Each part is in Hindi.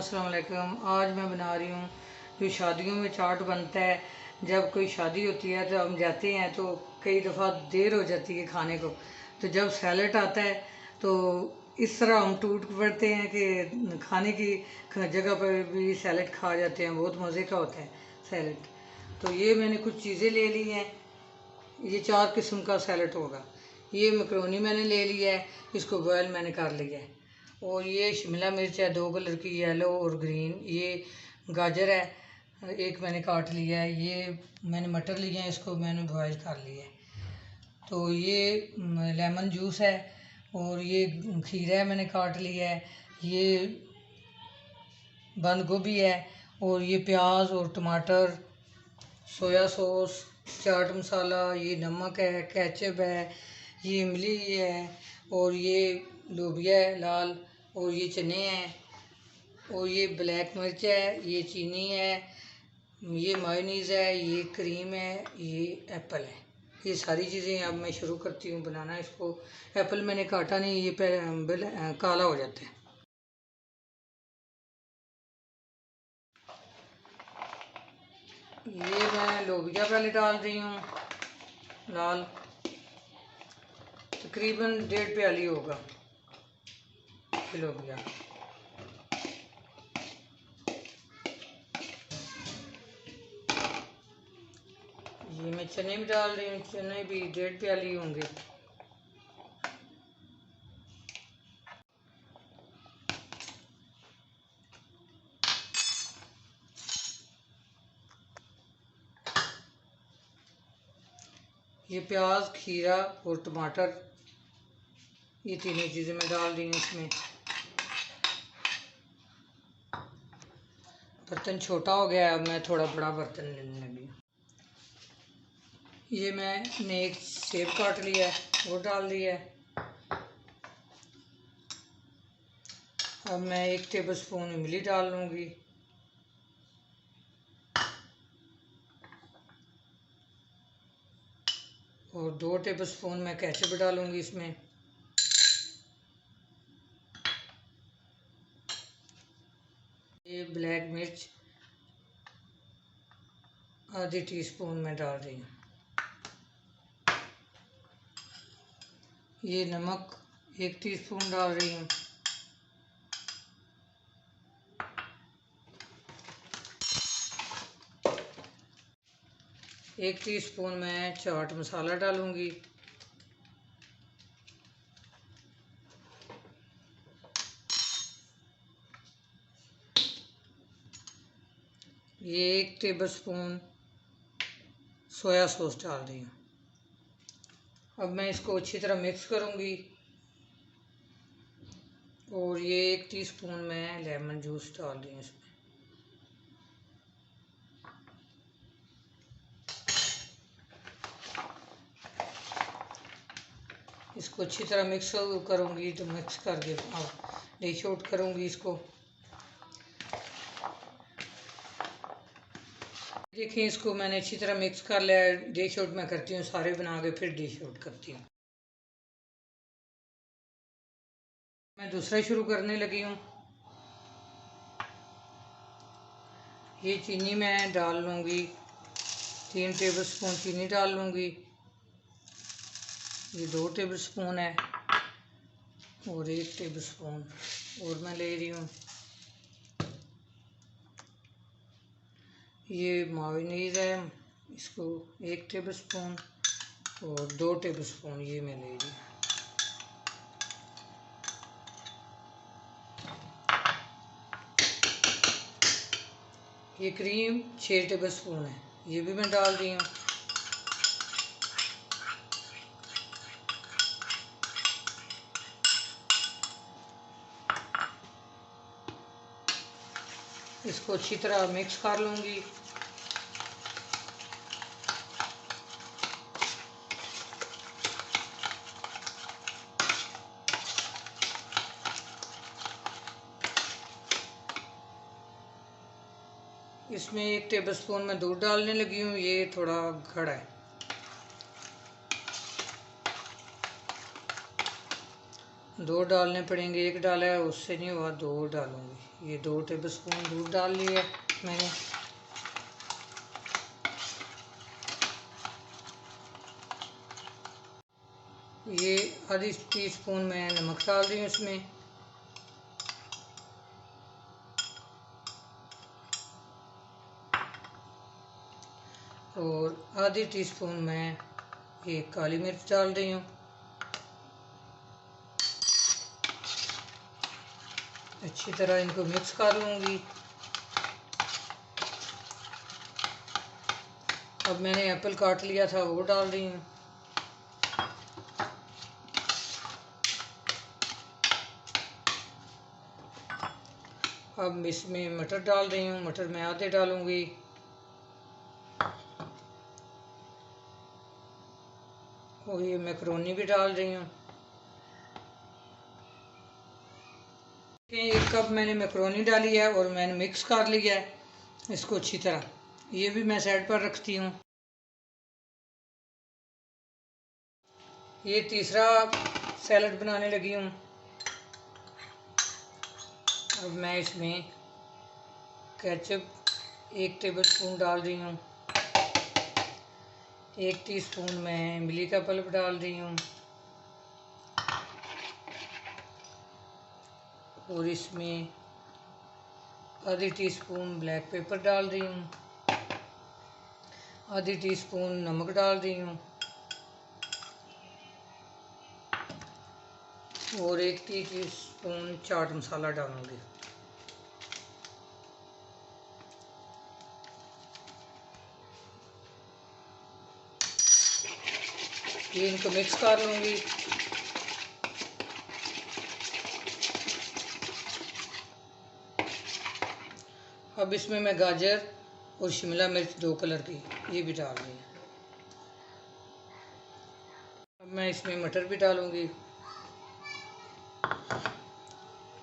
अस्सलाम वालेकुम। आज मैं बना रही हूँ जो शादियों में चाट बनता है। जब कोई शादी होती है तो हम जाते हैं तो कई दफ़ा देर हो जाती है खाने को, तो जब सैलड आता है तो इस तरह हम टूट पड़ते हैं कि खाने की जगह पर भी सैलड खा जाते हैं। बहुत मज़े का होता है सैलड। तो ये मैंने कुछ चीज़ें ले ली हैं। ये 4 किस्म का सैलड होगा। ये मैकरोनी मैंने ले लिया है, इसको बॉयल मैंने कर लिया है। और ये शिमला मिर्च है 2 कलर की, येलो और ग्रीन। ये गाजर है, एक मैंने काट लिया है। ये मैंने मटर लिए हैं, इसको मैंने बॉयल कर लिया है। तो ये लेमन जूस है और ये खीरा है मैंने काट लिया है। ये बंद गोभी है और ये प्याज और टमाटर, सोया सॉस, चाट मसाला, ये नमक है, केचप है, ये इमली है और ये लोबिया है लाल, और ये चने हैं, और ये ब्लैक मिर्च है, ये चीनी है, ये मायोनीज़ है, ये क्रीम है, ये एप्पल है। ये सारी चीज़ें अब मैं शुरू करती हूँ बनाना। इसको एप्पल मैंने काटा नहीं, ये काला हो जाता है। ये मैं लोबिया पहले डाल रही हूँ लाल, तकरीबन 1.5 प्याली होगा लोबिया। ये मैं चने भी डाल रही हूँ, चने भी 1.5 प्याली होंगे। ये प्याज, खीरा और टमाटर, ये तीनों चीज़ें मैं डाल रही हूँ इसमें। बर्तन छोटा हो गया, अब मैं थोड़ा बड़ा बर्तन लेने लगी हूँ। ये मैंने एक सेब काट लिया है, वो डाल दिया है। अब मैं 1 टेबलस्पून इमली डाल लूँगी। और 2 टेबलस्पून मैं केचप डालूँगी इसमें। ये ब्लैक मिर्च आधी टीस्पून में डाल रही हूँ। ये नमक 1 टीस्पून डाल रही हूँ। एक टीस्पून मैं चाट मसाला डालूँगी। ये 1 टेबलस्पून सोया सॉस डाल रही हूँ। अब मैं इसको अच्छी तरह मिक्स करूँगी। और ये 1 टीस्पून मैं लेमन जूस डाल रही हूँ इसमें। इसको अच्छी तरह मिक्स करूँगी, तो मिक्स करके डिश आउट करूँगी इसको। देखिए इसको मैंने अच्छी तरह मिक्स कर लिया है। डिश आउट मैं करती हूँ, सारे बना के फिर डिश आउट करती हूँ। मैं दूसरा शुरू करने लगी हूँ। ये चीनी मैं डाल लूँगी, 3 टेबलस्पून चीनी डाल लूँगी। ये 2 टेबलस्पून है और 1 टेबलस्पून और मैं ले रही हूँ। ये मायोनीज़ है, इसको 1 टेबलस्पून और 2 टेबलस्पून ये मैं ले रही हूँ। ये क्रीम 6 टेबलस्पून है, ये भी मैं डाल रही हूँ। इसको अच्छी तरह मिक्स कर लूँगी। इसमें 1 टेबलस्पून मैं दूध डालने लगी हूँ, ये थोड़ा गाढ़ा है। 2 डालने पड़ेंगे, 1 डाला है उससे नहीं हुआ, 2 डालूँगी। ये 2 टेबलस्पून दूध डाल लिया मैंने। ये आधी टीस्पून मैं नमक डाल रही हूँ इसमें। और आधी टीस्पून मैं ये काली मिर्च डाल रही हूँ। अच्छी तरह इनको मिक्स कर लूँगी। अब मैंने एप्पल काट लिया था वो डाल रही हूँ। अब इसमें मटर डाल रही हूँ। मटर मैं आधे डालूँगी। और ये मैकरोनी भी डाल रही हूँ। 1 कप मैंने मैकरोनी डाली है और मैंने मिक्स कर लिया है इसको अच्छी तरह। ये भी मैं साइड पर रखती हूँ। ये तीसरा सैलड बनाने लगी हूँ। अब मैं इसमें केचप 1 टेबलस्पून डाल रही हूँ। 1 टीस्पून मैं इमली का पल्प डाल रही हूँ। और इसमें आधी टीस्पून ब्लैक पेपर डाल रही हूँ। आधी टीस्पून नमक डाल रही हूँ। और 1 टीस्पून चाट मसाला डालूँगी। ये इनको मिक्स कर लूँगी। अब इसमें मैं गाजर और शिमला मिर्च 2 कलर की ये भी डाल रही हूँ। अब मैं इसमें मटर भी डालूँगी।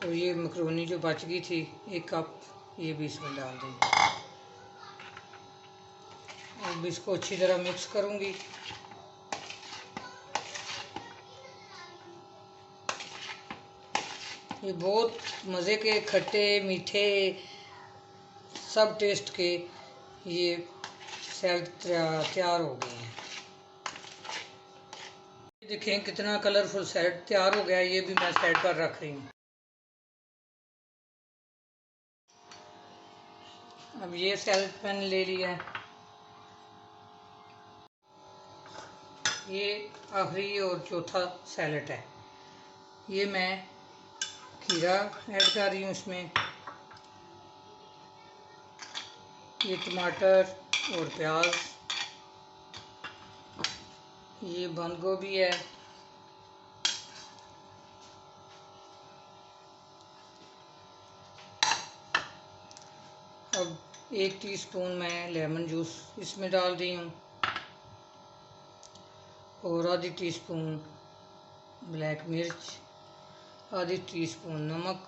और ये मैकरोनी जो बच गई थी 1 कप, ये भी इसमें डाल दूँगी। अब इसको अच्छी तरह मिक्स करूँगी। ये बहुत मज़े के, खट्टे मीठे सब टेस्ट के ये सैलड तैयार हो गए हैं। देखें कितना कलरफुल सैलड तैयार हो गया है। ये भी मैं साइड पर रख रही हूँ। अब ये सैलड मैंने ले लिया है। ये आखिरी और चौथा सैलड है। ये मैं खीरा ऐड कर रही हूँ इसमें। ये टमाटर और प्याज, ये बंद गोभी है। अब 1 टीस्पून मैं लेमन जूस इसमें डाल रही हूँ। और आधी टीस्पून ब्लैक मिर्च, आधी टीस्पून नमक।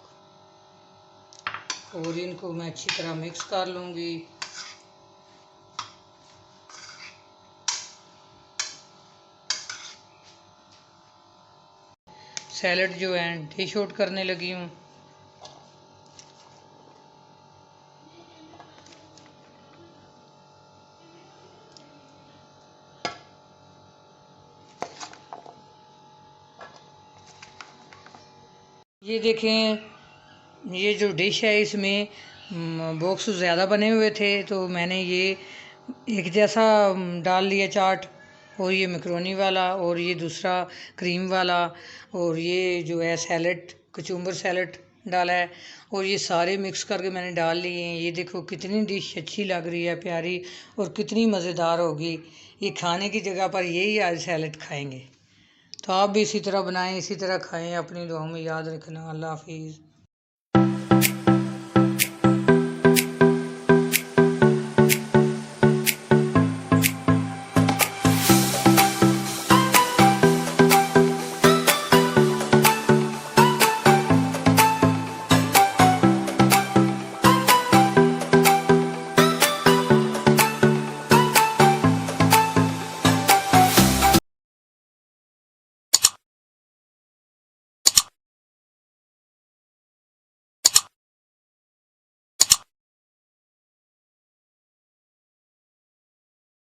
और इनको मैं अच्छी तरह मिक्स कर लूँगी। सैलड जो है डिश आउट करने लगी हूँ। ये देखें, ये जो डिश है इसमें बॉक्स ज़्यादा बने हुए थे तो मैंने ये एक जैसा डाल लिया चाट। और ये मैकरोनी वाला और ये दूसरा क्रीम वाला और ये जो है सैलड, कचुम्बर सैलड डाला है। और ये सारे मिक्स करके मैंने डाल लिए हैं। ये देखो कितनी डिश अच्छी लग रही है, प्यारी, और कितनी मज़ेदार होगी। ये खाने की जगह पर यही आज सैलड खाएंगे। तो आप भी इसी तरह बनाएं, इसी तरह खाएं। अपनी दुआओं में याद रखना। अल्लाह हाफिज़।